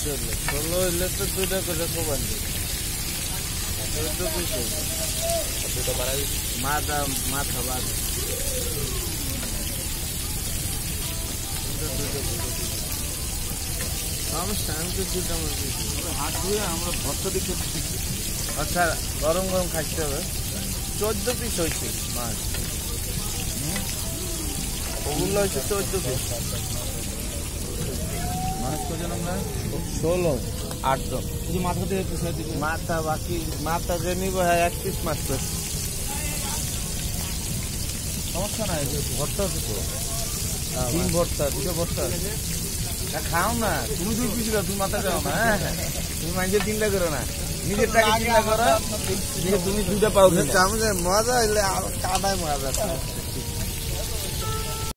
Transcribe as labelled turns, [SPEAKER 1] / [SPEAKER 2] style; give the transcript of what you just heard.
[SPEAKER 1] ষোলো হইলে তো দুইটা করে কোবান দুটো বাড়াই মাথা মাথা বাদ সমস্যা আমি তো দুটা হাত ধুয়ে আমরা ভর্তা দিকে আচ্ছা গরম গরম খাইতে হবে 14 পিস হয়েছে মাছ ওগুলো হচ্ছে 14 পিস মানুষ কজন আমরা 16 8 জন শুধু মাথা দিয়ে মাথা বাকি মাথা যে নিব হ্যাঁ 1 পিস মাছ তো সমস্যা নাই ভর্তা আছে তো ডিম ভর্তা দুটো ভর্তা খাও না তুমি 2 পিস তুমি মাথা খাও না তুমি মাইজের চিন্তা করো না নিজের টাকা চিন্তা করো তুমি দুটা পাও চামচে মজা হইলে কাটায় মজা